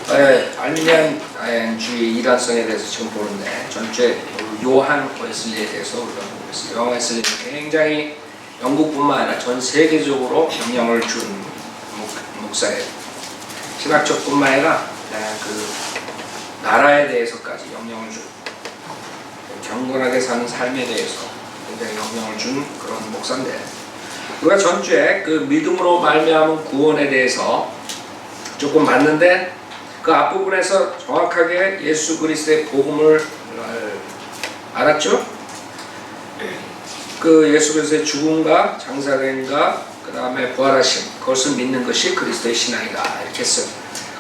알미니안주의 이단성에 대해서 지금 보는데 전체 요한 웨슬리에 대해서 우리가 보고 있어요. 요한 웨슬리는 굉장히 영국뿐만 아니라 전 세계적으로 영향을 준 목사예요. 신학적뿐만 아니라 그 나라에 대해서까지 영향을 준, 경건하게 사는 삶에 대해서 굉장히 영향을 준 그런 목사인데, 우리가 전주에 그 믿음으로 말미암은 구원에 대해서 조금 봤는데, 그 앞부분에서 정확하게 예수 그리스도의 복음을 알았죠? 그 예수 그리스도의 죽음과 장사됨과 그 다음에 부활하심, 그것을 믿는 것이 그리스도의 신앙이다, 이렇게 했어요.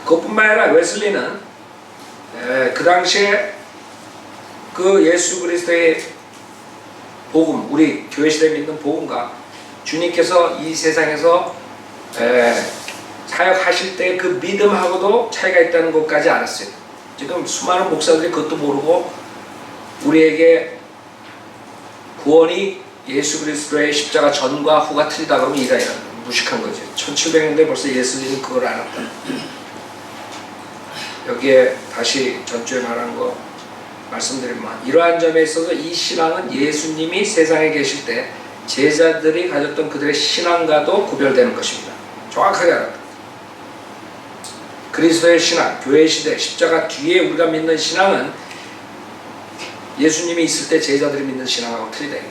그것뿐만 아니라 웨슬리는 그 당시에 그 예수 그리스도의 복음, 우리 교회 시대에 믿는 복음과 주님께서 이 세상에서 사역하실 때 그 믿음하고도 차이가 있다는 것까지 알았어요. 지금 수많은 목사들이 그것도 모르고 우리에게 구원이 예수 그리스도의 십자가 전과 후가 틀리다 그러면 이다 무식한 거죠. 1700년대 벌써 예수님은 그걸 알았다. 여기에 다시 전주에 말한 거 말씀드리면, 이러한 점에 있어서 이 신앙은 예수님이 세상에 계실 때 제자들이 가졌던 그들의 신앙과도 구별되는 것입니다. 정확하게 알았다. 그리스도의 신앙, 교회 시대, 십자가 뒤에 우리가 믿는 신앙은 예수님이 있을 때 제자들이 믿는 신앙하고 틀리다.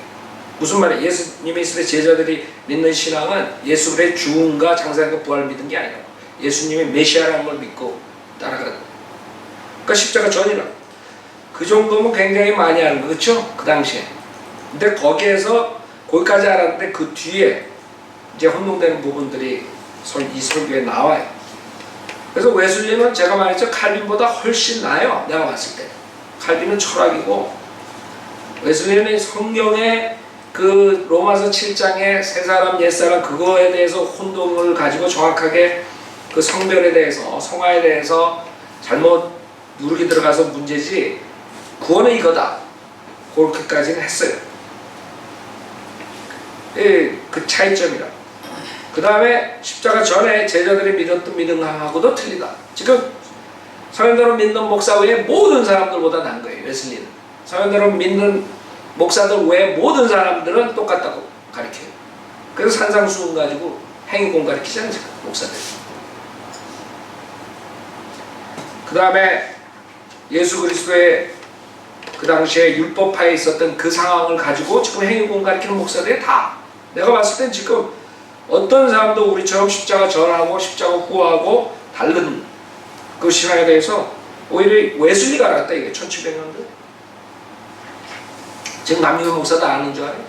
무슨 말이에요? 예수님이 있을 때 제자들이 믿는 신앙은 예수 그리스도의 죽음과 장사됨과 부활을 믿는 게 아니라 예수님이 메시아라는 걸 믿고 따라가는 거예요. 그러니까 십자가 전이라. 그 정도면 굉장히 많이 아는 거, 그렇죠? 그 당시에. 근데 거기까지 알았는데 그 뒤에 이제 혼동되는 부분들이 이 설교에 나와요. 그래서 웨슬리는 제가 말했죠, 칼빈보다 훨씬 나아요. 내가 봤을 때. 칼빈은 철학이고, 웨슬리는 성경의 그 로마서 7장의 새 사람 옛 사람 그거에 대해서 혼동을 가지고 정확하게 그 성별에 대해서, 성화에 대해서 잘못 누르게 들어가서 문제지, 구원은 이거다, 그렇게까지는 했어요. 그 차이점이라. 그 다음에 십자가 전에 제자들이 믿었던 믿음하고도 틀리다. 지금 성현대로 믿는 목사 외에 모든 사람들보다 난 거예요, 웨슬리는. 성현대로 믿는 목사들 외에 모든 사람들은 똑같다고 가르쳐요. 그래서 산상수훈 가지고 행위공 가르치잖아요, 목사들. 그 다음에 예수 그리스도의 그 당시에 율법파에 있었던 그 상황을 가지고 지금 행위공 가르치는 목사들이 다, 내가 봤을 땐 지금 어떤 사람도 우리처럼 십자가 전하고 십자가 후하고 다른 그 신앙에 대해서 오히려 웨슬리가 알았다, 이게 1700년대. 지금 남유교 목사도 아는 줄 알아요?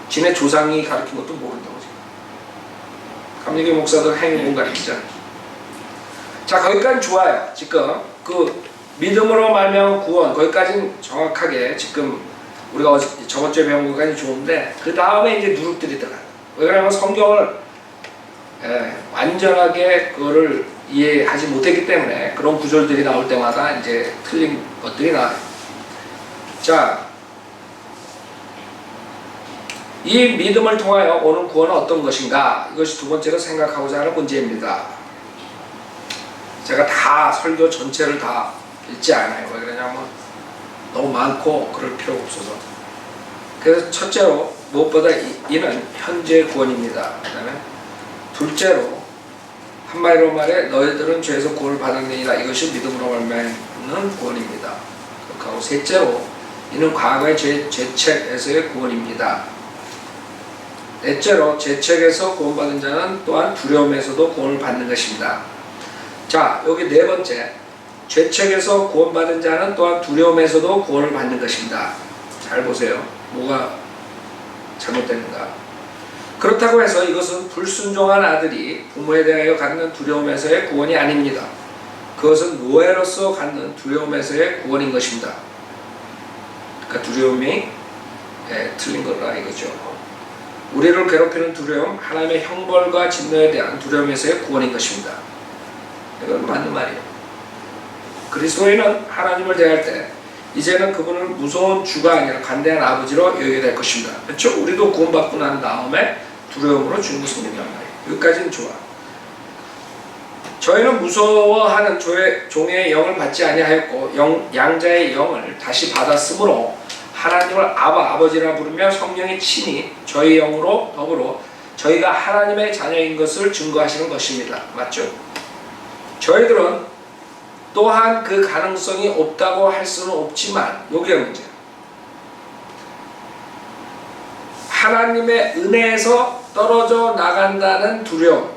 지네 조상이 가르친 것도 모른다고 지금. 감리교 목사들 행위공 가르치잖아요. 자, 거기까지 좋아요. 지금 그 믿음으로 말미암은 구원, 거기까지는 정확하게 지금 우리가 저번 주에 배운 것까지 좋은데, 그 다음에 이제 누룩들이 들어가요. 왜 그러냐면 성경을 완전하게 그거를 이해하지 못했기 때문에 그런 구절들이 나올 때마다 이제 틀린 것들이 나와요. 자, 이 믿음을 통하여 오는 구원은 어떤 것인가? 이것이 두 번째로 생각하고자 하는 문제입니다. 제가 다 설교 전체를 다 읽지 않아요. 왜 그러냐면 너무 많고 그럴 필요가 없어서. 그래서 첫째로 무엇보다 이는 현재 구원입니다. 그 다음에 둘째로 한마디로 말해 너희들은 죄에서 구원을 받았느니라, 이것이 믿음으로 말미암는 구원입니다. 그리고 셋째로 이는 과거의 죄책에서의 구원입니다. 넷째로 죄책에서 구원받은 자는 또한 두려움에서도 구원을 받는 것입니다. 자, 여기 네 번째, 죄책에서 구원받은 자는 또한 두려움에서도 구원을 받는 것입니다. 잘 보세요. 뭐가 잘못되는가? 그렇다고 해서 이것은 불순종한 아들이 부모에 대하여 갖는 두려움에서의 구원이 아닙니다. 그것은 노예로서 갖는 두려움에서의 구원인 것입니다. 그러니까 두려움이 틀린 거라 이거죠. 우리를 괴롭히는 두려움, 하나님의 형벌과 진노에 대한 두려움에서의 구원인 것입니다. 이건 맞는 말이에요. 그리스도인은 하나님을 대할 때 이제는 그분을 무서운 주가 아니라 관대한 아버지로 여기게 될 것입니다. 그렇죠? 우리도 구원받고 난 다음에 두려움으로 주님을 섬긴단 말이에요. 여기까지는 좋아. 저희는 무서워하는 종의 영을 받지 아니하였고 양자의 영을 다시 받았으므로 하나님을 아버지라 부르며 성령이 친히 저희 영으로 더불어 저희가 하나님의 자녀인 것을 증거하시는 것입니다. 맞죠? 저희들은 또한 그 가능성이 없다고 할 수는 없지만 여기가 문제예요. 하나님의 은혜에서 떨어져 나간다는 두려움,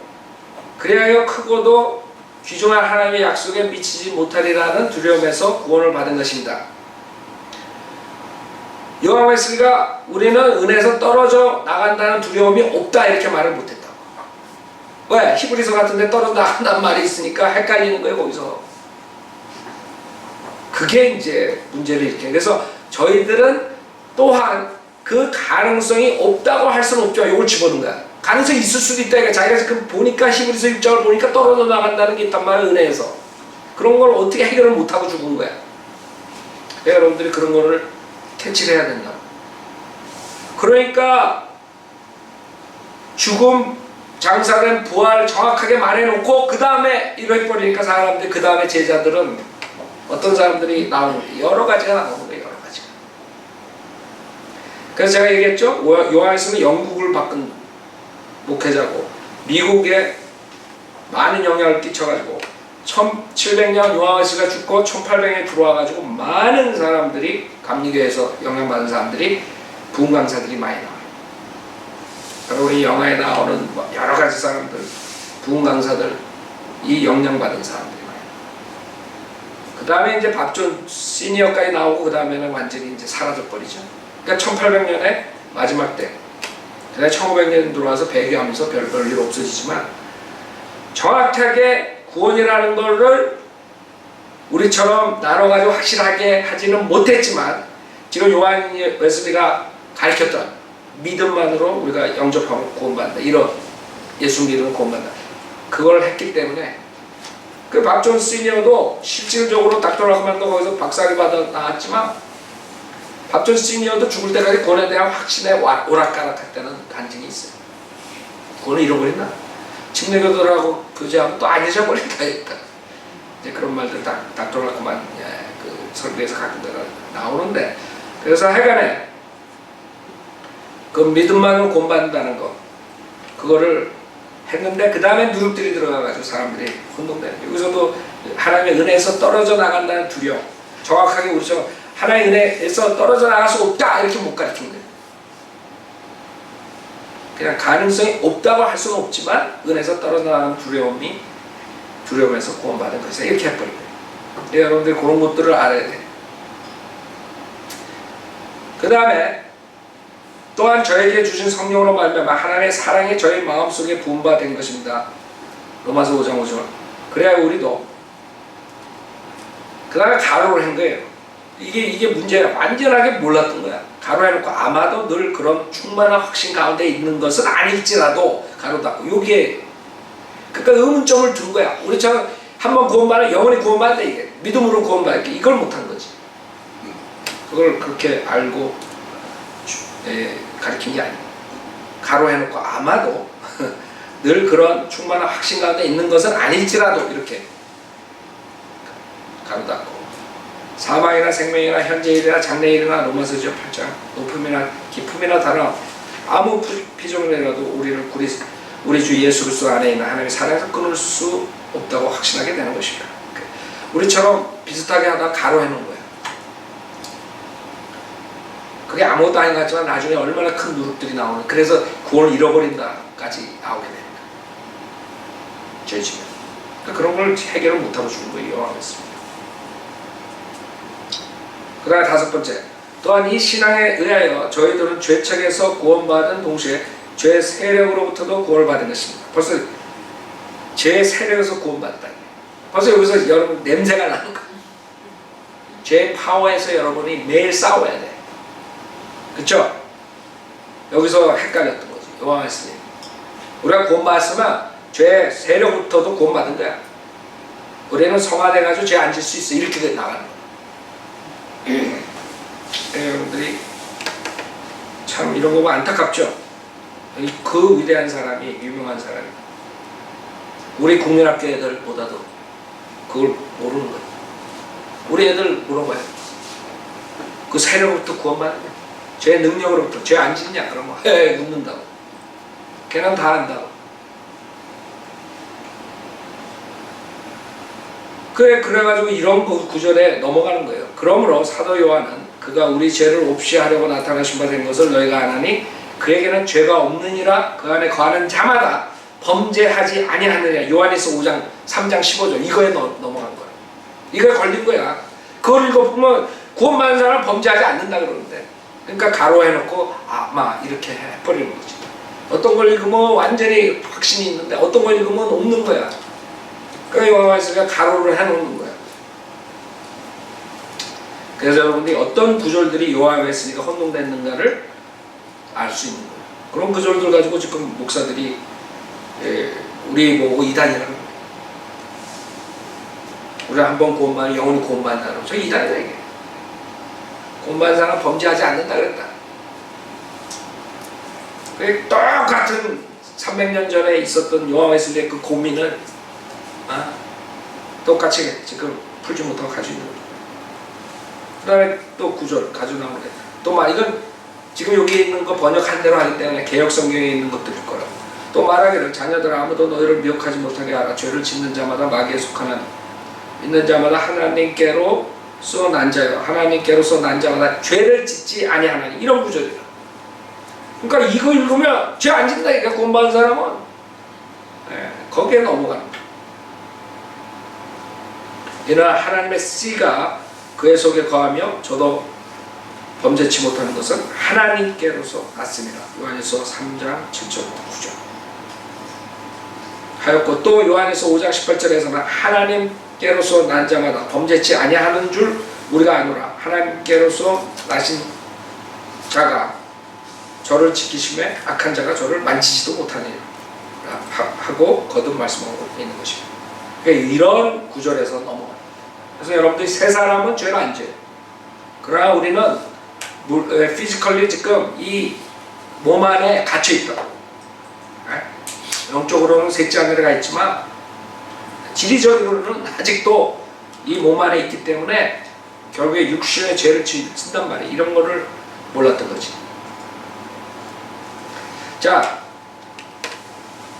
그리하여 크고도 귀중한 하나님의 약속에 미치지 못하리라는 두려움에서 구원을 받은 것입니다. 요한 웨슬리가 우리는 은혜에서 떨어져 나간다는 두려움이 없다 이렇게 말을 못했다고. 왜? 히브리서 같은데 떨어져 나간다는 말이 있으니까 헷갈리는 거예요 거기서. 그게 이제 문제를 일으켜요. 그래서 저희들은 또한 그 가능성이 없다고 할 수는 없죠. 이걸 집어넣은 거야. 가능성이 있을 수도 있다. 그러니까 자기가 지금 보니까 히브리서 6장을 보니까 떨어져 나간다는 게 있단 말이야. 은혜에서. 그런 걸 어떻게 해결을 못하고 죽은 거야. 그러니까 여러분들이 그런 거를 캐치를 해야 된다. 그러니까 죽음, 장사된 부활 정확하게 말해놓고 그 다음에 이래버리니까 사람들이 그 다음에 제자들은 어떤 사람들이 나오는 거예요. 여러 가지가 나오는 거예요. 여러 가지가. 그래서 제가 얘기했죠. 요한에서는 영국을 바꾼 목회자고 미국에 많은 영향을 끼쳐가지고 1700년 요한웨슬리가 죽고 1800년에 들어와가지고 많은 사람들이 감리교에서 영향받은 사람들이 부흥 강사들이 많이 나와요. 여러분 이 영화에 나오는 여러 가지 사람들 부흥 강사들 이 영향받은 사람들이 많아요. 그 다음에 이제 밥존 시니어까지 나오고 그 다음에는 완전히 이제 사라져버리죠. 그러니까 1800년에 마지막 때 그다음에 1500년 들어와서 배교하면서 별일 없어지지만 정확하게 구원이라는 거를 우리처럼 나눠가지고 확실하게 하지는 못했지만 지금 요한 웨슬리가 가르쳤던 믿음만으로 우리가 영접하고 구원받는다. 이런 예수 믿으면 구원받는다. 그걸 했기 때문에 그 밥존 시니어도 실질적으로 닥터라그만도 거기서 박사를 받아 나왔지만 밥존 시니어도 죽을 때까지 구원에 대한 확신에 오락가락할 때는 간증이 있어요. 구원을 잃어버린다. 침례교도라고 교제하면 또 안 잊어버린다 했다. 이제 그런 말들 닥터라그만 그 설교에서 가끔 나오는데 그래서 하여간에 그 믿음만으로 구원받는다는 거 그거를 했는데 그 다음에 누룩들이 들어가가지고 사람들이 혼동되는 여기서도 하나님의 은혜에서 떨어져 나간다는 두려움 정확하게 우리처럼 하나님의 은혜에서 떨어져 나갈 수 없다 이렇게 못 가르치는 거예요. 그냥 가능성이 없다고 할 수는 없지만 은혜에서 떨어져 나가는 두려움에서 구원받은 것이다 이렇게 해버린 거예요. 여러분들 그런 것들을 알아야 돼요. 그 다음에 또한 저에게 주신 성령으로 말미암아 하나님의 사랑이 저희 마음속에 부음받은 것입니다. 로마서 5장 5절. 그래야 우리도 그 다음에 가로를 한 거예요. 이게 문제야. 완전하게 몰랐던 거야. 가로해놓고 아마도 늘 그런 충만한 확신 가운데 있는 것은 아닐지라도 가로 닫고 여기에 그러니까 의문점을 둔 거야. 우리처럼 한번 구원받아 영원히 구원받는다 이게 믿음으로 구원받을게 이걸 못한 거지. 그걸 그렇게 알고 가르친 게 아니에요. 가로해놓고 아마도 늘 그런 충만한 확신 가운데 있는 것은 아닐지라도 이렇게 가로 닫고 사망이나 생명이나 현재일이나 장래일이나 로마서 8장 높음이나 깊음이나 다른 아무 피조물이라도 우리를 우리 주 예수 그리스도 안에 있는 하나님의 사랑에서 끊을 수 없다고 확신하게 되는 것입니다. 우리처럼 비슷하게 하다가 가로 해놓은 거예요. 그게 아무것도 아닌 것 같지만 나중에 얼마나 큰 누룩들이 나오는 그래서 구원을 잃어버린다까지 나오게 됩니다. 죄지면 그러니까 그런 걸 해결을 못하고 죽은 거예요. 요한했습니다. 그 다음에 다섯 번째 또한 이 신앙에 의하여 저희들은 죄책에서 구원받은 동시에 죄의 세력으로부터도 구원을 받은 것입니다. 벌써 죄의 세력에서 구원받았다. 벌써 여기서 여러분 냄새가 나는 거예요. 죄의 파워에서 여러분이 매일 싸워야 돼. 그쵸? 여기서 헷갈렸던 거지. 요한했으니 우리가 구원받았으면 죄의 세력부터도 구원받은 거야. 우리는 성화돼가지고 죄 안 질 수 있어. 이렇게 나가는 거야. 여러분들이 참 이런 거 보면 안타깝죠? 그 위대한 사람이 유명한 사람이 우리 국민학교 애들보다도 그걸 모르는 거예요. 우리 애들 물어봐요. 그 세력부터 구원받느냐? 죄 능력으로부터 죄 안 짓냐? 그러면 묻는다고. 걔는 다 안다고. 그래가지고 이런 구절에 넘어가는 거예요. 그러므로 사도 요한은 그가 우리 죄를 없이 하려고 나타나신 바 된 것을 너희가 아나니 그에게는 죄가 없느니라. 그 안에 거하는 자마다 범죄하지 아니하느냐. 요한에서 5장 3장 15절 이거에 넘어간 거예요. 이거에 걸린 거야. 그걸 읽어보면 구원받은 사람은 범죄하지 않는다 그러는데, 그러니까 가로해놓고 아마 이렇게 해버리는 거지. 어떤 걸 읽으면 완전히 확신이 있는데 어떤 걸 읽으면 없는 거야. 그러니까 요한에서 가로를 해놓는 거야. 그래서 여러분들이 어떤 구절들이 요한에서가 혼동됐는가를 알 수 있는 거예요. 그런 구절들 가지고 지금 목사들이 우리 보고 이단이라는 거예요. 우리 한번 구원받은 영원히 구원받는 사람, 저 이단이다 이게. 구원받은 사람 범죄하지 않는다 그랬다. 똑같은 300년 전에 있었던 요한웨슬리의 그 고민을 똑같이 지금 풀지 못하고 가지고 있는 거예요. 그 다음에 또 구절 가지고 나오는 거예요. 또 말 이건 지금 여기 있는 거 번역한 대로 하기 때문에 개역 성경에 있는 것들일 거라고. 또 말하기를 자녀들아 아무도 너희를 미혹하지 못하게 하라. 죄를 짓는 자마다 마귀에 속하는 믿는 자마다 하나님께로서 난 자요. 하나님께로서 난 자마다 죄를 짓지 아니하나니. 이런 구절이라. 그러니까 이거 읽으면 죄 안 짓는다. 그러니까 구원받은 사람은 거기에 넘어가는 거예요. 이러나 하나님의 씨가 그의 속에 거하며 저도 범죄치 못하는 것은 하나님께로서 났습니다. 요한에서 3장 7절 9절 하였고, 또 요한에서 5장 18절에서는 하나님께로서 난 자마다 범죄치 아니하는 줄 우리가 아노라. 하나님께로서 나신 자가 저를 지키심에 악한 자가 저를 만지지도 못하니라 하고 거듭 말씀하고 있는 것입니다. 그러니까 이런 구절에서 넘어가요. 그래서 여러분들이 세 사람은 죄를 안 져요. 그러나 우리는 피지컬리 지금 이 몸 안에 갇혀 있다고. 영적으로는 셋째 하늘에 가 있지만 지리적으로는 아직도 이 몸 안에 있기 때문에 결국에 육신의 죄를 진단 말이에요. 이런 거를 몰랐던 거지. 자,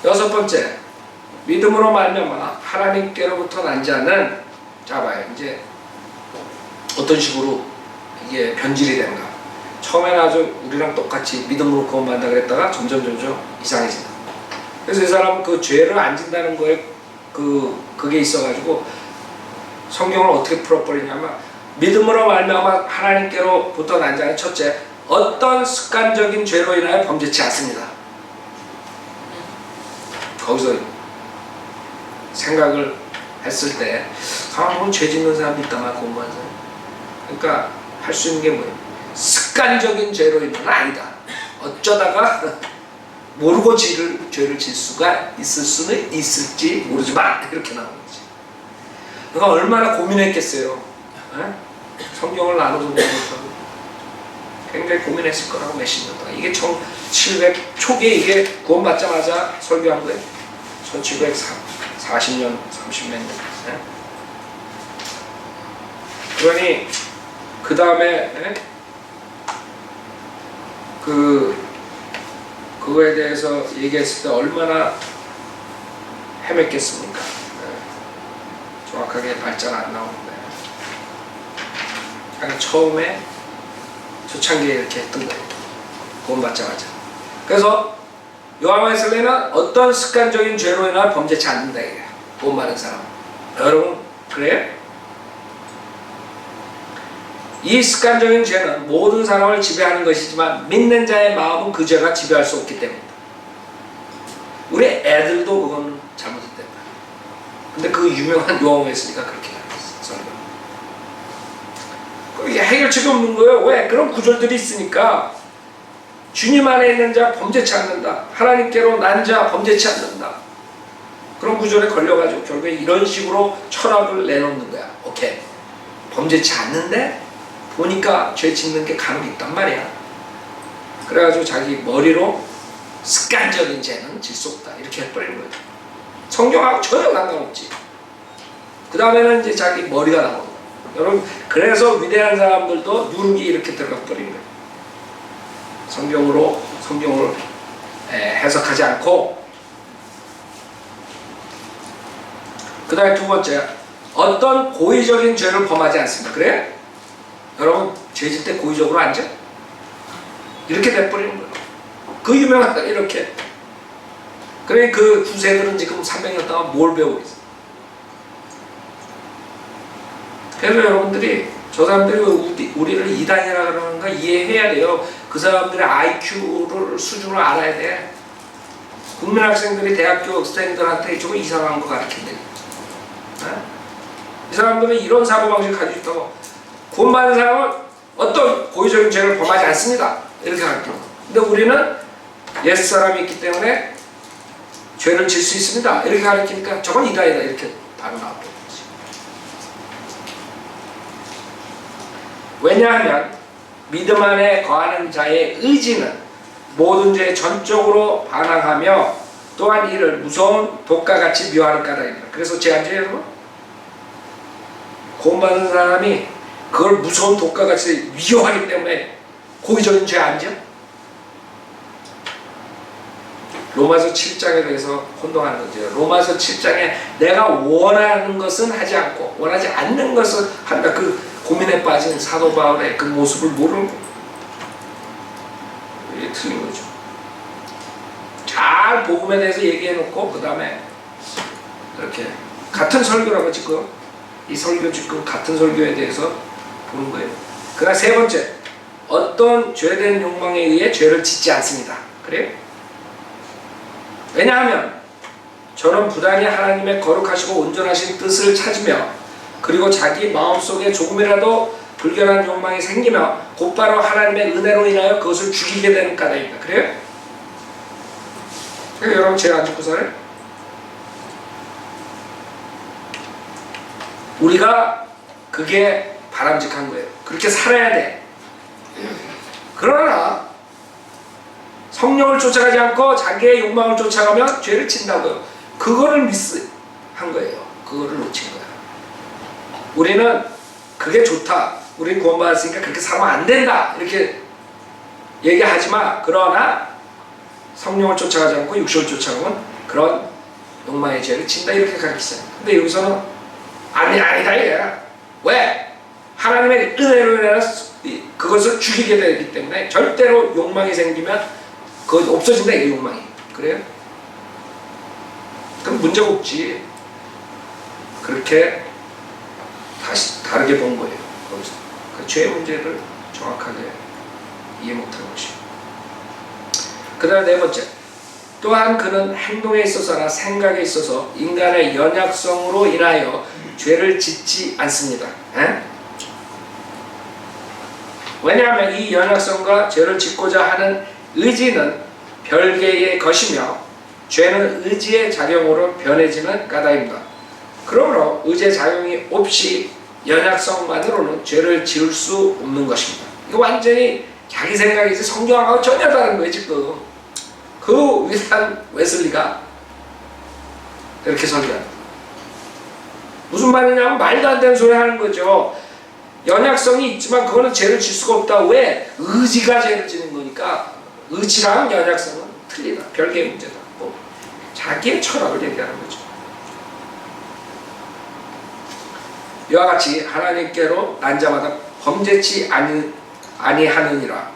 여섯 번째, 믿음으로 말미암아 하나님께로부터 난 자는, 자 봐요. 이제 어떤 식으로 이게 변질이 된가. 처음에는 아주 우리랑 똑같이 믿음으로 구원받는다 그랬다가 점점 이상해진다. 그래서 이 사람은 그 죄를 안 진다는 거에 그게 있어가지고 성경을 어떻게 풀어버리냐면, 믿음으로 말미암아 하나님께로부터 난 자는 첫째, 어떤 습관적인 죄로 인하여 범죄치 않습니다. 거기서 생각을 했을 때 가만보면 죄 짓는 사람이 있다만 공부하는 사람. 그러니까 할 수 있는 게 뭐예요? 습관적인 죄로 인하여는 아니다. 어쩌다가 모르고 죄를 질 수가 있을 수는 있을지 모르지만 이렇게 나오는 거지. 그러니까 얼마나 고민했겠어요. 성경을 나눠서 공부하고 굉장히 고민했을 거라고 몇십 년 동안. 이게 1700 초기에 이게 구원받자마자 설교한 거예요. 1740년 30몇 년. 그러니 그 다음에 그거에 대해서 얘기했을 때 얼마나 헤맸겠습니까? 정확하게 발자가 안 나오는데, 그러니까 처음에 초창기에 이렇게 했던 거예요. 구원받자마자. 그래서 요한 웨슬리는 어떤 습관적인 죄로 인하 범죄치 않는다 이래요. 구원받은 사람. 여러분 그래요? 이 습관적인 죄는 모든 사람을 지배하는 것이지만 믿는 자의 마음은 그 죄가 지배할 수 없기 때문입니다. 우리 애들도 그건 잘못했다. 근데 그 유명한 요한 웨슬리가 그렇게 했어요. 이게 해결책이 없는 거예요. 왜? 그런 구절들이 있으니까. 주님 안에 있는 자 범죄치 않는다. 하나님께로 난 자 범죄치 않는다. 그런 구절에 걸려가지고 결국에 이런 식으로 철학을 내놓는 거야. 오케이. 범죄치 않는데 보니까 죄 짓는 게 간혹 있단 말이야. 그래가지고 자기 머리로 습관적인 죄는 질 수 없다. 이렇게 해버리는 거죠. 성경하고 전혀 상관없지. 그 다음에는 이제 자기 머리가 나오는 거예요. 여러분, 그래서 위대한 사람들도 누룩이 이렇게 들어가 버린 거예요. 성경으로 해석하지 않고. 그 다음에 두 번째, 어떤 고의적인 죄를 범하지 않습니다. 그래? 여러분, 죄질 때 고의적으로 앉아? 이렇게 돼버리는 거예요. 그 유명한 이렇게. 그래, 그 후세들은 지금 300년 동안 뭘 배우고 있어? 그래서 여러분들이 저 사람들이 우리를 이단이라 그러는 거 이해해야 돼요. 그 사람들의 IQ를 수준을 알아야 돼. 국민학생들이 대학교 학생들한테 조금 이상한 거 가르친대. 이 사람들은 이런 사고방식 가지고 있다고. 구원받는 사람은 어떤 고의적인 죄를 범하지 않습니다. 이렇게 가르쳐. 근데 우리는 옛사람이 있기 때문에 죄를 질 수 있습니다. 이렇게 가르치니까 저건 이다이다 이렇게 바로 나오는 거지. 왜냐하면 믿음 안에 거하는 자의 의지는 모든 죄에 전적으로 반항하며 또한 이를 무서운 독과 같이 묘하는 까닭입니다. 그래서 제안제 여러분, 구원받는 사람이 그걸 무서운 독과 같이 미워하기 때문에 고의적인 죄 안 지어? 로마서 7장에 대해서 혼동하는 거죠. 로마서 7장에 내가 원하는 것은 하지 않고 원하지 않는 것을 한다. 그 고민에 빠진 사도 바울의 그 모습을 모르는 거예요. 이게 틀린 거죠. 잘 복음에 대해서 얘기해 놓고 그 다음에 이렇게 같은 설교라고 지금 이 설교 지금 같은 설교에 대해서 보는 거예요. 그다음 세 번째, 어떤 죄된 욕망에 의해 죄를 짓지 않습니다. 그래요? 왜냐하면 저는 부단히 하나님의 거룩하시고 온전하신 뜻을 찾으며 그리고 자기 마음속에 조금이라도 불결한 욕망이 생기며 곧바로 하나님의 은혜로 인하여 그것을 죽이게 되는 까닭입니다. 그래요? 그러니까 여러분, 죄 안 짓고 살아요? 우리가 그게 바람직한 거예요. 그렇게 살아야 돼. 그러나 성령을 쫓아가지 않고 자기의 욕망을 쫓아가면 죄를 짓는다고요. 그거를 미스한 거예요. 그거를 놓친 거야. 우리는 그게 좋다. 우리 구원받았으니까 그렇게 살면 안 된다. 이렇게 얘기하지 마. 그러나 성령을 쫓아가지 않고 육신을 쫓아가면 그런 욕망의 죄를 짓는다. 이렇게 가르치잖아요. 근데 여기서는 아니다 이거야. 왜? 하나님의 은혜로 인해서 그것을 죽이게 되기 때문에 절대로 욕망이 생기면 그거 없어진다. 이 욕망이. 그래요? 그럼 문제가 없지. 그렇게 다시 다르게 본 거예요. 거기서. 그 죄의 문제를 정확하게 이해 못한 것이. 그 다음 네 번째, 또한 그는 행동에 있어서나 생각에 있어서 인간의 연약성으로 인하여 죄를 짓지 않습니다. 에? 왜냐하면 이 연약성과 죄를 짓고자 하는 의지는 별개의 것이며 죄는 의지의 작용으로 변해지는 까닭입니다. 그러므로 의지의 작용이 없이 연약성만으로는 죄를 지을 수 없는 것입니다. 이거 완전히 자기 생각이지 성경하고 전혀 다른 거예요. 지금 그 위대한 웨슬리가 이렇게 설교합니다. 무슨 말이냐면 말도 안 되는 소리 하는 거죠. 연약성이 있지만 그거는 죄를 질 수가 없다. 왜? 의지가 죄를 지는 거니까. 의지랑 연약성은 틀리다. 별개의 문제다. 뭐 자기의 철학을 얘기하는 거죠. 이와 같이 하나님께로 난 자마다 범죄치 아니하느니라.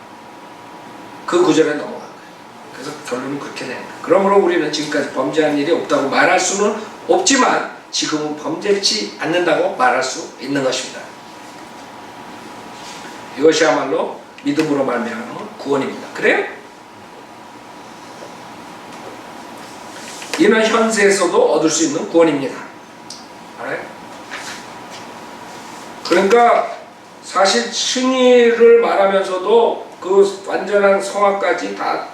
그 구절에 넘어간 거예요. 그래서 결론은 그렇게 되는 거예요. 그러므로 우리는 지금까지 범죄한 일이 없다고 말할 수는 없지만 지금은 범죄치 않는다고 말할 수 있는 것입니다. 이것이야말로 믿음으로 말미암은 구원입니다. 그래요? 이는 현세에서도 얻을 수 있는 구원입니다. 알아요? 그러니까 사실 칭의를 말하면서도 그 완전한 성화까지 다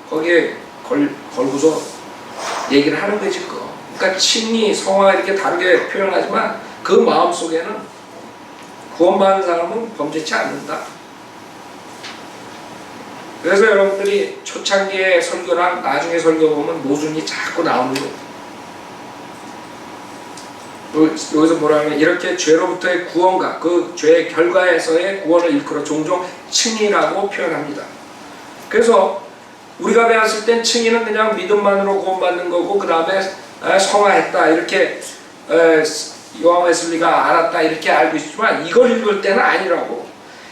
거기에 걸고서 얘기를 하는 거지. 그러니까 칭의, 성화 이렇게 다르게 표현하지만 그 마음속에는 구원받은 사람은 범죄치 않는다. 그래서 여러분들이 초창기의 설교랑 나중에 설교 보면 모순이 자꾸 나오는 거예요. 여기서 뭐라 하면 이렇게 죄로부터의 구원과 그 죄의 결과에서의 구원을 일컬어 종종 칭의라고 표현합니다. 그래서 우리가 배웠을 땐 칭의는 그냥 믿음만으로 구원받는 거고 그 다음에 성화했다 이렇게 요한 웨슬리가 알았다 이렇게 알고 있지만 이걸 읽을 때는 아니라고.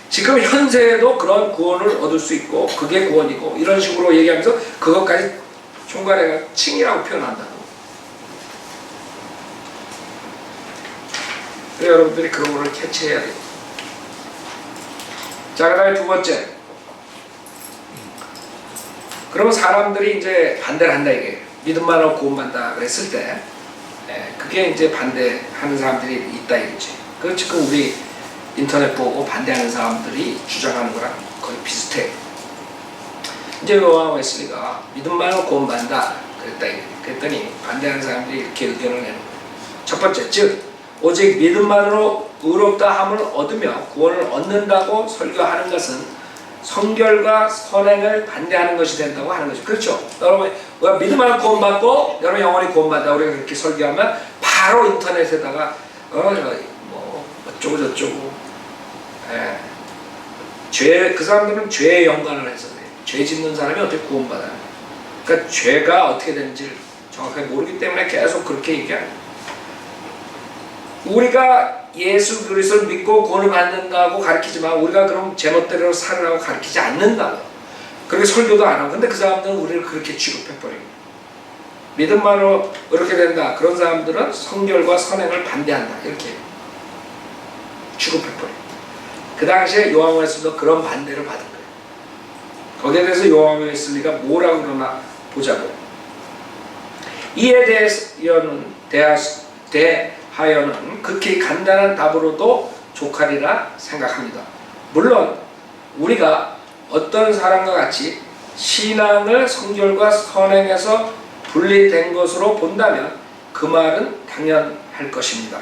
지금 현세에도 그런 구원을 얻을 수 있고 그게 구원이고 이런 식으로 얘기하면서 그것까지 총괄해가 칭의라고 표현한다고. 그래서 여러분들이 그런 거를 캐치해야 돼요. 자, 그 다음에 두 번째. 그러면 사람들이 이제 반대를 한다 이게 믿음만으로 구원받는다 그랬을 때 그게 이제 반대하는 사람들이 있다 이거지. 그 지금 우리 인터넷 보고 반대하는 사람들이 주장하는 거랑 거의 비슷해. 이제 요한 웨슬리가 믿음만으로 구원받는다 그랬더니 반대하는 사람들이 이렇게 의견을 내는 거예요. 첫 번째, 즉 오직 믿음만으로 의롭다 함을 얻으며 구원을 얻는다고 설교하는 것은 성결과 선행을 반대하는 것이 된다고 하는 거죠. 그렇죠? 여러분, 우리가 믿음만으로 구원받고 여러분 영원히 구원받다 우리가 그렇게 설교하면 바로 인터넷에다가 뭐 어쩌고 저쩌고 그 사람들은 죄에 연관을 해서 그래요. 죄 짓는 사람이 어떻게 구원받아요? 그러니까 죄가 어떻게 되는지를 정확하게 모르기 때문에 계속 그렇게 얘기하는 거예요. 우리가 예수 그리스도를 믿고 구원을 받는다고 가르치지만 우리가 그럼 제멋대로 살으라고 가르치지 않는다고. 그렇게 설교도 안 하고. 근데 그 사람들은 우리를 그렇게 취급해버립니다. 믿음만으로 이렇게 된다. 그런 사람들은 성결과 선행을 반대한다. 이렇게 취급해버립니다. 그 당시에 요한 웨슬리도 그런 반대를 받은 거예요. 거기에 대해서 요한 웨슬리가 뭐라고 그러나 보자고요. 이에 대하여는 극히 간단한 답으로도 족하리라 생각합니다. 물론 우리가 어떤 사람과 같이 신앙을 성결과 선행에서 분리된 것으로 본다면 그 말은 당연할 것입니다.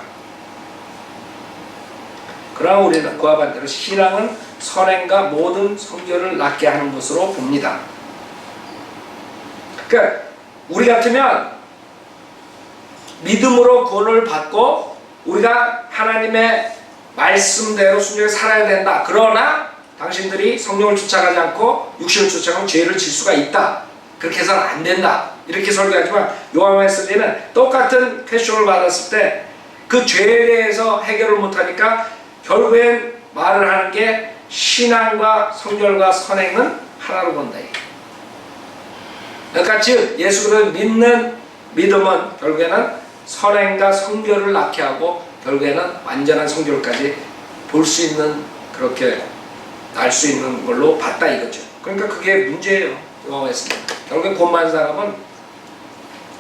그러나 우리는 그와 반대로 신앙은 선행과 모든 성결을 낳게 하는 것으로 봅니다. 그러니까 우리 같으면 믿음으로 구원을 받고 우리가 하나님의 말씀대로 순종해 살아야 된다. 그러나 당신들이 성령을 쫓아가지 않고 육신을 쫓아가면 죄를 질 수가 있다. 그렇게 해서는 안 된다. 이렇게 설교하지만 요한 웨슬리는 똑같은 퀘스천을 받았을 때 그 죄에 대해서 해결을 못하니까 결국엔 말을 하는 게 신앙과 성결과 선행은 하나로 본다. 그러니까 즉 예수를 믿는 믿음은 결국에는 선행과 성결을 낳게 하고 결국에는 완전한 성결까지 볼 수 있는 그렇게 알 수 있는 걸로 봤다 이거죠. 그러니까 그게 문제예요. 요한 웨슬리. 결국에 구원받은 사람은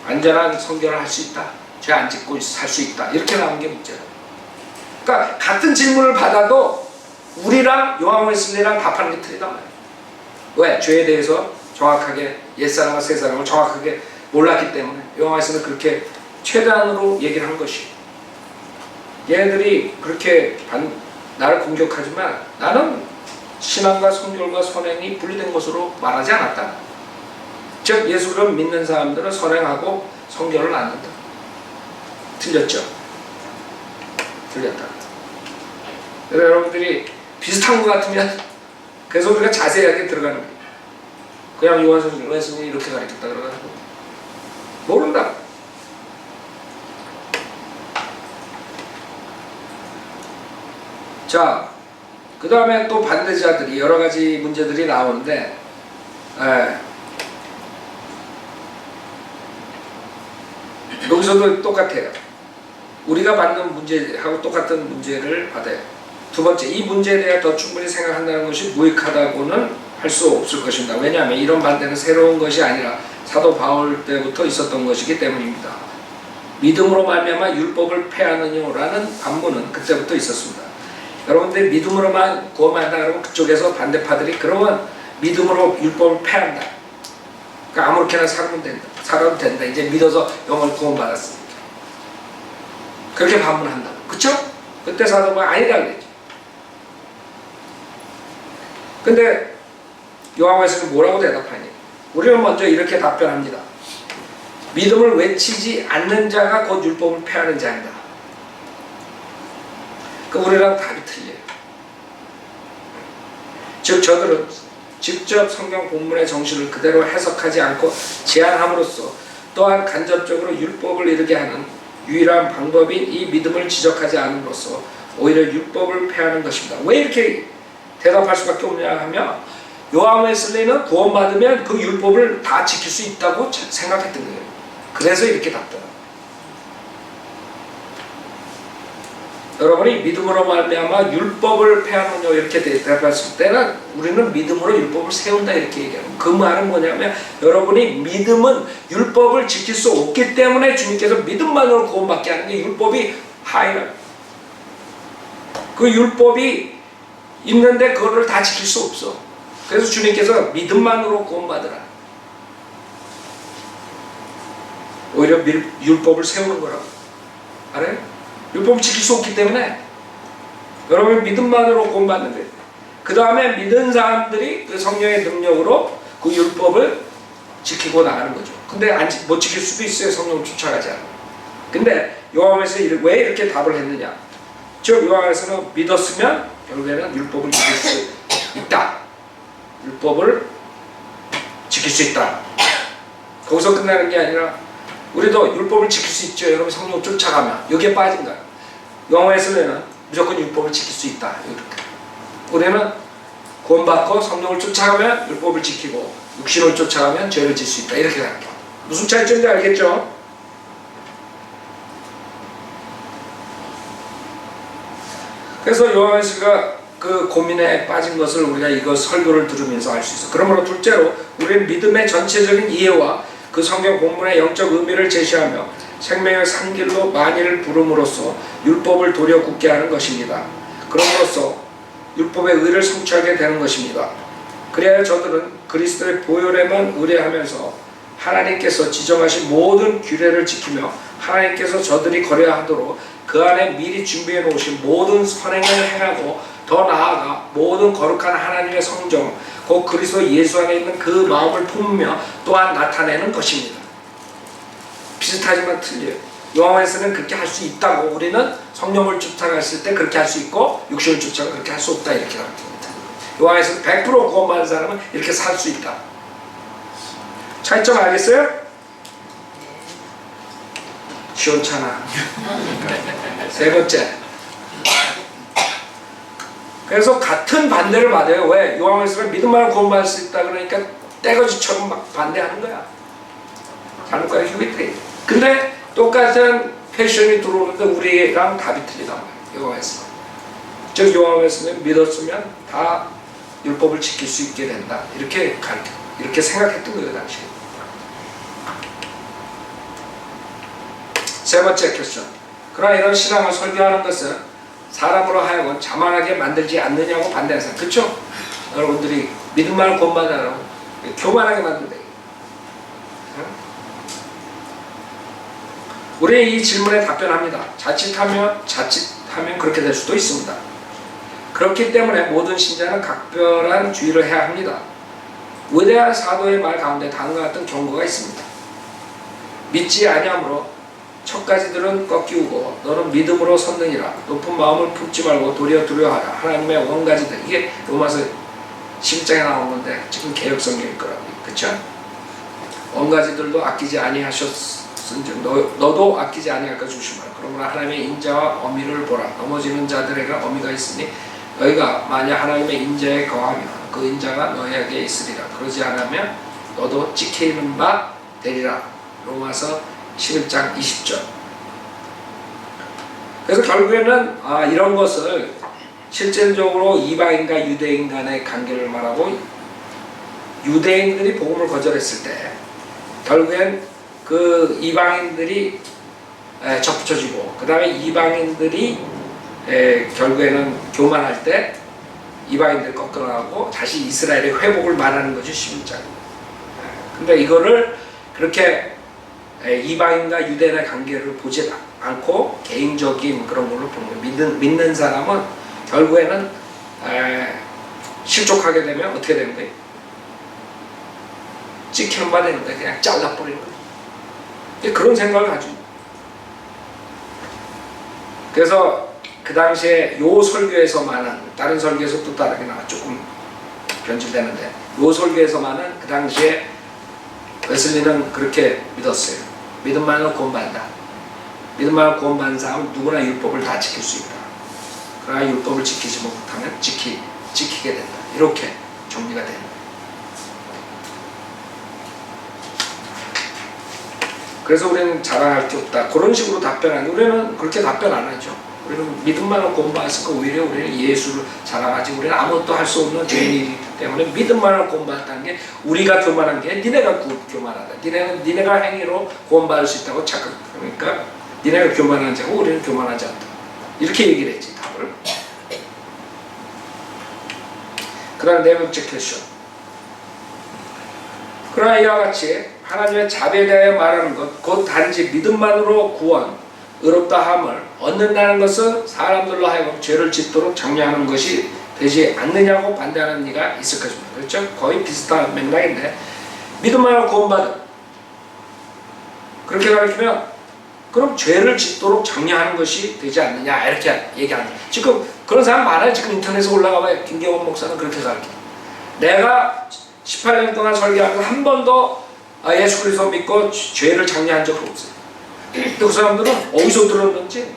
완전한 성결을 할 수 있다. 죄 안 짓고 살 수 있다. 이렇게 나온 게 문제예요. 그러니까 같은 질문을 받아도 우리랑 요한 웨슬리랑 답하는 게 틀리단 말이에요. 왜? 죄에 대해서 정확하게 옛사람과 새사람을 정확하게 몰랐기 때문에 요한 웨슬리는 그렇게 최단으로 얘기를 한 것이. 얘네들이 그렇게 나를 공격하지만 나는 신앙과 성결과 선행이 분리된 것으로 말하지 않았다. 즉 예수를 믿는 사람들은 선행하고 성결을 낳는다. 틀렸죠? 틀렸다. 그래서 여러분들이 비슷한 것 같으면 그래서 우리가 자세하게 들어가는 거예요. 그냥 요한 웨슬리 이렇게 가르쳤다 그러가지고 모른다. 자, 그 다음에 또 반대자들이 여러 가지 문제들이 나오는데 여기서도 똑같아요. 우리가 받는 문제하고 똑같은 문제를 받아요. 두 번째, 이 문제에 대해 더 충분히 생각한다는 것이 무익하다고는 할 수 없을 것입니다. 왜냐하면 이런 반대는 새로운 것이 아니라 사도 바울 때부터 있었던 것이기 때문입니다. 믿음으로 말미암아 율법을 폐하느냐라는 반문은 그때부터 있었습니다. 여러분들 믿음으로만 구원한다 그러면 그쪽에서 반대파들이 그러면 믿음으로 율법을 폐한다. 그러니까 아무렇게나 살아도 된다. 이제 믿어서 영원히 구원받았으니까. 그렇게 반문한다고. 그쵸? 그때 사도 바울이 아니라 그랬죠. 근데 요한 웨슬리는 뭐라고 대답하니? 우리는 먼저 이렇게 답변합니다. 믿음을 외치지 않는 자가 곧 율법을 폐하는 자이다. 우리랑 답이 틀려요. 즉 저들은 직접 성경 본문의 정신을 그대로 해석하지 않고 제안함으로써 또한 간접적으로 율법을 이루게 하는 유일한 방법인 이 믿음을 지적하지 않음으로써 오히려 율법을 폐하는 것입니다. 왜 이렇게 대답할 수밖에 없냐 하면 요한 웨슬리는 구원받으면 그 율법을 다 지킬 수 있다고 생각했던 거예요. 그래서 이렇게 답더라. 여러분이 믿음으로 말미암아 율법을 폐하느냐 이렇게 대답했을 때는 우리는 믿음으로 율법을 세운다 이렇게 얘기합니다. 그 말은 뭐냐면 여러분이 믿음은 율법을 지킬 수 없기 때문에 주님께서 믿음만으로 구원받게 하는 게 율법이 하이라. 그 율법이 있는데 그거를 다 지킬 수 없어. 그래서 주님께서 믿음만으로 구원받으라. 오히려 율법을 세우는 거라고. 알아요? 율법을 지킬 수 없기 때문에 여러분 믿음만으로 구원받는 거예요. 그 다음에 믿은 사람들이 그 성령의 능력으로 그 율법을 지키고 나가는 거죠. 근데 못 지킬 수도 있어요. 성령을 쫓아가지 않으면. 근데 요한에서 왜 이렇게 답을 했느냐. 즉 요한에서는 믿었으면 결국에는 율법을 지킬 수 있다. 율법을 지킬 수 있다. 거기서 끝나는 게 아니라 우리도 율법을 지킬 수 있죠. 여러분 성령을 쫓아가면 여기에 빠진 거야. 영어에서는 무조건 율법을 지킬 수 있다. 이렇게. 우리는 구원받고 성령을 쫓아가면 율법을 지키고 육신을 쫓아가면 죄를 질 수 있다. 이렇게 생각해요. 무슨 차이점인지 알겠죠? 그래서 요한에서가 그 고민에 빠진 것을 우리가 이거 설교를 들으면서 알 수 있어. 그러므로 둘째로 우리는 믿음의 전체적인 이해와 그 성경 본문의 영적 의미를 제시하며 생명의 산길로 만일을 부름으로써 율법을 도려 굳게 하는 것입니다. 그럼으로써 율법의 의를 성취하게 되는 것입니다. 그래야 저들은 그리스도의 보혈에만 의뢰하면서 하나님께서 지정하신 모든 규례를 지키며 하나님께서 저들이 거려야 하도록 그 안에 미리 준비해 놓으신 모든 선행을 행하고 더 나아가 모든 거룩한 하나님의 성정 곧 그리스도 예수 안에 있는 그 마음을 품으며 또한 나타내는 것입니다. 비슷하지만 틀려요. 요한에서는 그렇게 할 수 있다고 우리는 성령을 쫓아갔을 때 그렇게 할 수 있고 육신을 쫓아가 그렇게 할 수 없다 이렇게 가르칩니다. 요한에서는 100% 구원받은 사람은 이렇게 살 수 있다. 차이점 알겠어요? 시원찮아. 세 번째. 그래서 같은 반대를 받아요. 왜? 요한에서는 믿음만으로 구원받을 수 있다 그러니까 떼거지처럼 막 반대하는 거야. 잘못과 휴비트리. 근데 똑같은 패션이 들어오는데 우리랑 답이 틀리단 말이에요. 요한에서. 즉 요한에서는 믿었으면 다 율법을 지킬 수 있게 된다. 이렇게 가르쳐. 이렇게 생각했던 거예요 당시. 세 번째 퀘스천. 그러나 이런 신앙을 설교하는 것은 사람으로 하여금 자만하게 만들지 않느냐고 반대하세요. 그렇죠? 여러분들이 믿음만을 구원받으라고 교만하게 만든다. 우리는 이 질문에 답변합니다. 자칫하면 그렇게 될 수도 있습니다. 그렇기 때문에 모든 신자는 각별한 주의를 해야 합니다. 위대한 사도의 말 가운데 다음과 같은 경고가 있습니다. 믿지 아니하므로 첫 가지들은 꺾이우고 너는 믿음으로 섰느니라. 높은 마음을 품지 말고 도리어 두려워하라. 하나님의 원가지들. 이게 로마서 11장에 나온 건데 지금 개역성경일 거라고. 그쵸? 원가지들도 아끼지 아니하셨은즉 너도 아끼지 아니할까 조심하라. 그러므로 하나님의 인자와 어미를 보라. 넘어지는 자들에게 어미가 있으니 너희가 만약 하나님의 인자에 거하면 그 인자가 너희에게 있으리라. 그러지 않으면 너도 찍히는 바 되리라. 로마서 11장 20절. 그래서 결국에는 이런 것을 실질적으로 이방인과 유대인 간의 관계를 말하고 유대인들이 복음을 거절했을 때 결국엔 그 이방인들이 접붙여지고 그 다음에 이방인들이 결국에는 교만할 때 이방인들 꺾어나가고 다시 이스라엘의 회복을 말하는 거죠. 11장. 근데 이거를 그렇게 이방인과 유대인의 관계를 보지 않고 개인적인 그런 걸로 보는 거예요. 믿는 사람은 결국에는 실족하게 되면 어떻게 되는 거예요? 찍히는 바 되는 거예요. 그냥 잘라버리는 거예요. 그런 생각을 가지고. 그래서 그 당시에 요 설교에서만은, 다른 설교에서 또 다르게 나와 조금 변질되는데, 요 설교에서만은 그 당시에 웨슬리는 그렇게 믿었어요. 믿음만으로 구원받는다. 믿음만으로 구원받는 사람은 누구나 율법을 다 지킬 수 있다. 그러나 율법을 지키지 못하면 지키게 된다. 이렇게 정리가 됩니다. 그래서 우리는 자랑할 게 없다. 그런 식으로 답변하는데 우리는 그렇게 답변 안 하죠. 우리는 믿음만으로 구원받았으니까 오히려 우리는 예수를 자랑하지. 우리는 아무것도 할 수 없는 죄인이기 때문에 믿음만으로 구원받았다는 게 우리가 교만한 게 니네가 교만하다. 니네가 행위로 구원받을 수 있다고 착각하니까 니네가 교만한 자고 우리는 교만하지 않다. 이렇게 얘기를 했지, 답을. 그 다음 네 번째 퀘션. 그러나 이와 같이 하나님의 자비에 대해 말하는 것, 곧 단지 믿음만으로 구원, 의롭다 함을 얻는다는 것은 사람들로 하여금 죄를 짓도록 장려하는 것이 되지 않느냐고 반대하는 이가 있을 것입니다. 그렇죠? 거의 비슷한 맥락인데, 믿음만으로 구원받은, 그렇게 가르치면 그럼 죄를 짓도록 장려하는 것이 되지 않느냐 이렇게 얘기하는 거예요. 지금 그런 사람 많아요. 지금 인터넷에 올라가봐요. 김경원 목사는 그렇게 가르쳐요. 내가 18년 동안 설교하면서 한 번도 예수 그리스도 믿고 죄를 장려한 적 없어요. 근데 그 사람들은 어디서 들었는지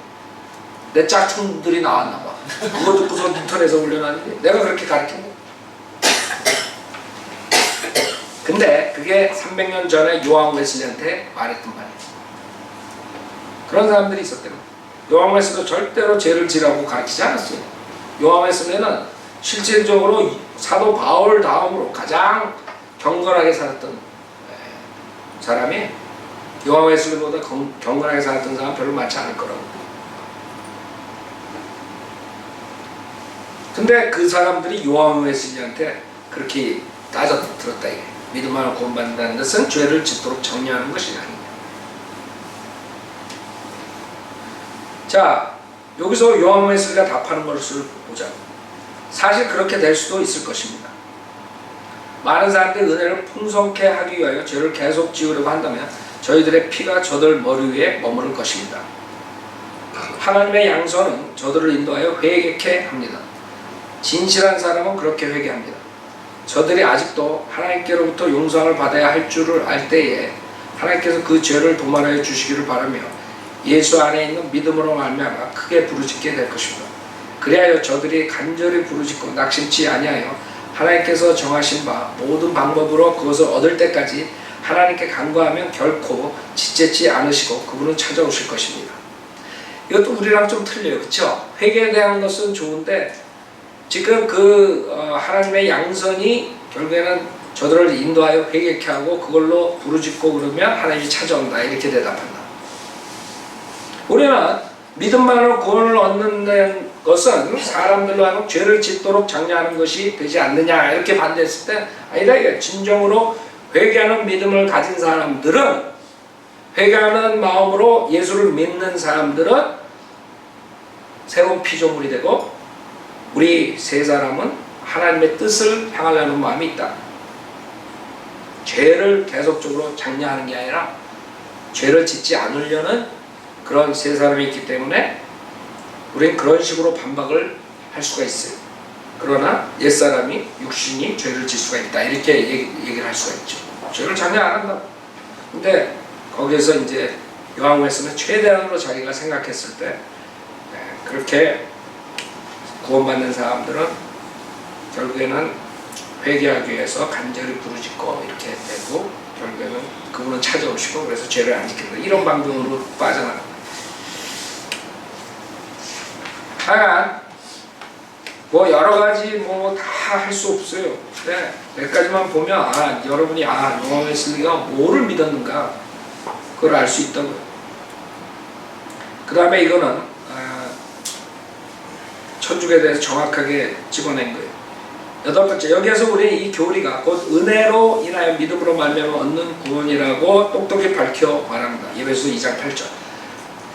내 짝퉁들이 나왔나 봐. 그거 듣고서 인터넷에 올려놨는데 내가 그렇게 가르친 거야. 근데 그게 300년 전에 요한 웨슬리한테 말했던 말이에요. 그런 사람들이 있었대요. 요한 웨슬리도 절대로 죄를 지라고 가르치지 않았어요. 요한 웨슬리는 실질적으로 사도 바울 다음으로 가장 경건하게 살았던 사람이, 요한 웨슬리보다 경건하게 살았던 사람 별로 많지 않을 거라고. 근데 그 사람들이 요한 웨슬리한테 그렇게 따져 들었다 이게. 믿음만으로 구원받는다는 것은 죄를 짓도록 정리하는 것이 아니냐. 자, 여기서 요한 웨슬리가 답하는 것을 보자. 사실 그렇게 될 수도 있을 것입니다. 많은 사람들이 은혜를 풍성케 하기 위하여 죄를 계속 지으려고 한다면 저희들의 피가 저들 머리 위에 머무를 것입니다. 하나님의 양손은 저들을 인도하여 회개케 합니다. 진실한 사람은 그렇게 회개합니다. 저들이 아직도 하나님께로부터 용서를 받아야 할 줄을 알 때에 하나님께서 그 죄를 도말하여 주시기를 바라며 예수 안에 있는 믿음으로 말미암아 크게 부르짖게 될 것입니다. 그리하여 저들이 간절히 부르짖고 낙심치 아니하여 하나님께서 정하신 바 모든 방법으로 그것을 얻을 때까지 하나님께 간구하면 결코 지체치 않으시고 그분은 찾아오실 것입니다. 이것도 우리랑 좀 틀려요. 그렇죠? 회개에 대한 것은 좋은데 지금 하나님의 양선이 결국에는 저들을 인도하여 회개케 하고 그걸로 부르짖고 그러면 하나님이 찾아온다 이렇게 대답한다. 우리는 믿음만으로 구원을 얻는 것은 사람들로 하여금 죄를 짓도록 장려하는 것이 되지 않느냐 이렇게 반대했을 때 아니다 이게 진정으로 회개하는 믿음을 가진 사람들은, 회개하는 마음으로 예수를 믿는 사람들은 새로운 피조물이 되고 우리 세 사람은 하나님의 뜻을 향하려는 마음이 있다. 죄를 계속적으로 장려하는 게 아니라 죄를 짓지 않으려는 그런 세 사람이 있기 때문에 우리는 그런 식으로 반박을 할 수가 있어요. 그러나 옛사람이 육신이 죄를 질 수가 있다 이렇게 얘기를 할 수가 있죠. 죄를 장려 안 한다. 근데 거기에서 이제 요한 웨슬리는 최대한으로 자기가 생각했을 때 그렇게 구원받는 사람들은 결국에는 회개하기 위해서 간절히 부르짖고 이렇게 되고 결국에는 그분은 찾아오시고 그래서 죄를 안 지킨다 이런 방법으로 빠져나갑니다. 하여간 뭐 여러 가지 뭐 다 할 수 없어요. 네, 몇 가지만 보면 여러분이 요한 웨슬리가 뭐를 믿었는가 그걸 알 수 있다고요. 그 다음에 이거는 천주교에 대해서 정확하게 집어낸 거예요. 여덟 번째, 여기에서 우리 이 교리가 곧 은혜로 인하여 믿음으로 말미암아 얻는 구원이라고 똑똑히 밝혀 말합니다. 에베소 2장 8절.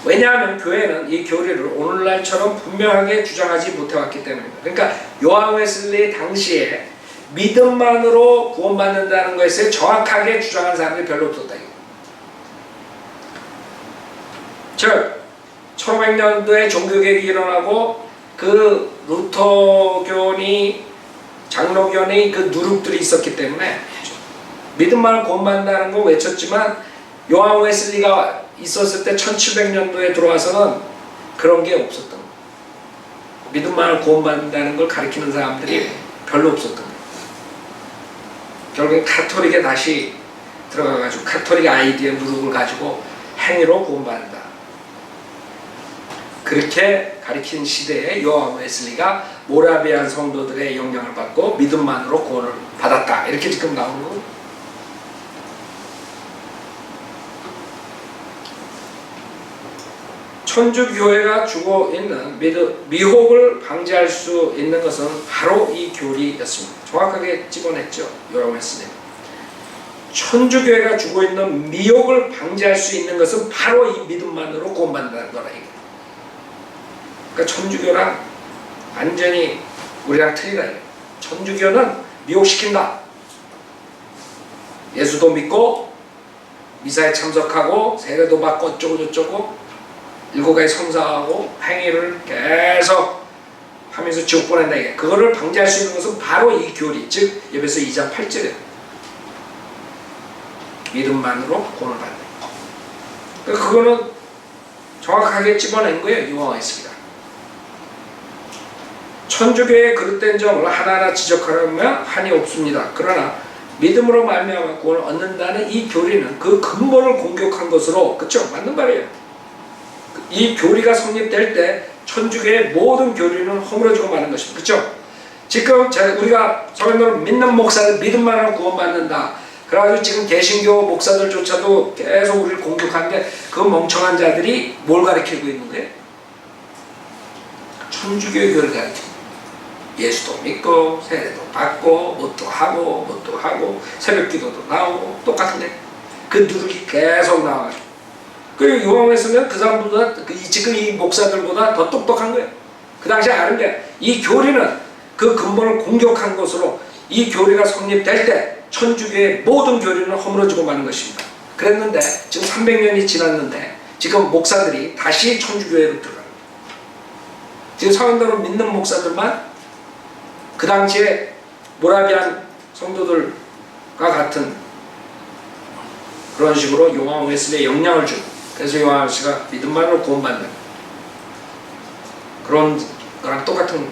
왜냐하면 교회는 이 교리를 오늘날처럼 분명하게 주장하지 못해왔기 때문입니다. 그러니까 요한 웨슬리 당시에 믿음만으로 구원받는다는 것을 정확하게 주장한 사람들이 별로 없었다. 즉 1500년도에 종교개혁이 일어나고 그 루터교니 장로교니 그 누룩들이 있었기 때문에 믿음만을 구원받는다는 거 외쳤지만 요한 웨슬리가 있었을 때 1700년도에 들어와서는 그런 게 없었던 거예요. 믿음만을 구원받는다는 걸 가리키는 사람들이 별로 없었던 거예요. 결국 카톨릭에 다시 들어가가지고 카톨릭 아이디어 누룩을 가지고 행위로 구원받는다. 그렇게 가리킨 시대에 요한 웨슬리가 모라비안 성도들의 영향을 받고 믿음만으로 구원을 받았다. 이렇게 지금 나오는 거예요. 천주교회가 주고 있는 미혹을 방지할 수 있는 것은 바로 이 교리였습니다. 정확하게 집어냈죠. 요한 웨슬리. 천주교회가 주고 있는 미혹을 방지할 수 있는 것은 바로 이 믿음만으로 구원받는다는 거라. 그러니까 천주교랑 완전히 우리랑 틀리다. 천주교는 미혹시킨다. 예수도 믿고 미사에 참석하고 세례도 받고 어쩌고 저쩌고 7가지 성사하고 행위를 계속 하면서 지옥 보낸다. 이게 그거를 방지할 수 있는 것은 바로 이 교리, 즉 에베소 2장 8절이에요. 믿음만으로 구원을 받는 거. 그러니까 그거는 정확하게 집어낸 거예요. 요한 웨슬리가. 천주교의 그릇된 점을 하나하나 지적하려면 한이 없습니다. 그러나 믿음으로 말미암아 구원을 얻는다는 이 교리는 그 근본을 공격한 것으로, 그렇죠? 맞는 말이에요. 이 교리가 성립될 때 천주교의 모든 교리는 허물어지고 마는 것입니다. 그렇죠? 지금 우리가 성도를 믿는 목사들 믿음만으로 구원받는다. 그래가지고 지금 개신교 목사들조차도 계속 우리를 공격하는데 그 멍청한 자들이 뭘 가르치고 있는 거예요? 천주교의 교리를 가르치고 예수도 믿고 세례도 받고 뭣도 하고 새벽기도도 나오고 똑같은데 그 누룩이 계속 나와가지고 그리고 요한 웨슬리는 그 사람보다 지금 이 목사들보다 더 똑똑한 거예요. 그 당시에 아는 게 이 교리는 그 근본을 공격한 것으로 이 교리가 성립될 때 천주교의 모든 교리는 허물어지고 마는 것입니다. 그랬는데 지금 300년이 지났는데 지금 목사들이 다시 천주교회로 들어갑니다. 지금 성도를 믿는 목사들만 그 당시에 모라비안 성도들과 같은 그런 식으로 요한 웨슬리에 영향을 준, 그래서 요한 웨슬리가 믿음만으로 구원받는 그런 거랑 똑같은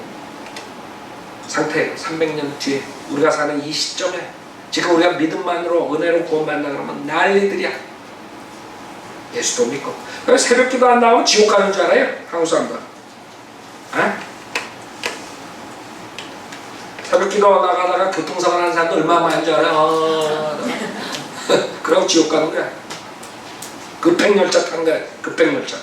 상태예요. 300년 뒤에 우리가 사는 이 시점에 지금 우리가 믿음만으로 은혜로 구원받는다 그러면 난리들이야. 예수도 믿고 새벽기도 안 나오면 지옥 가는 줄 알아요? 한국 사람들. 새벽기도 나가다가 교통사고 나는 사람도 얼마나 많은 줄 알아요? 그러고 지옥 가는 거야. 급행열차 탄 거야. 급행열차.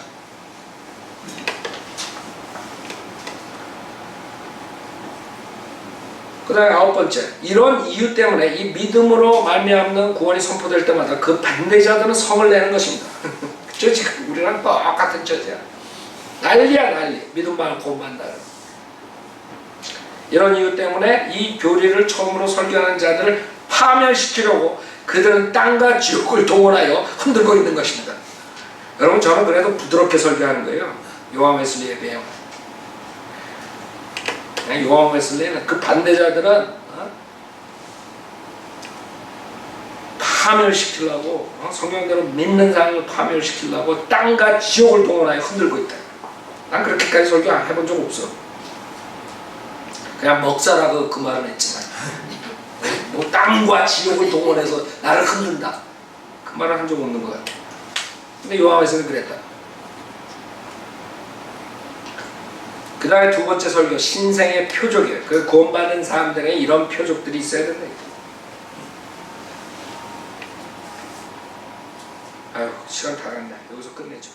그 다음에 9번째, 이런 이유 때문에 이 믿음으로 말미암는 구원이 선포될 때마다 그 반대자들은 성을 내는 것입니다. 그쵸? 지금 우리랑 똑같은 처지야. 난리야 난리. 믿음만 구원받는다. 이런 이유 때문에 이 교리를 처음으로 설교하는 자들을 파멸시키려고 그들은 땅과 지옥을 동원하여 흔들고 있는 것입니다. 여러분, 저는 그래도 부드럽게 설교하는 거예요. 요한 웨슬리에 비하면. 요한 웨슬리는 그 반대자들은 파멸시키려고, 성경대로 믿는 사람을 파멸시키려고 땅과 지옥을 동원하여 흔들고 있다. 난 그렇게까지 설교 안 해본 적 없어. 그냥 먹자라고 그 말은 했지만 뭐 땅과 지옥을 동원해서 나를 흔든다, 그 말을 한 적 없는 거야. 근데 요한 웨슬리는 그랬다. 그 다음에 두 번째 설교, 신생의 표적이에요. 그 구원받은 사람들에 이런 표적들이 있어야 된다. 아유, 시간 다 갔네. 여기서 끝내죠.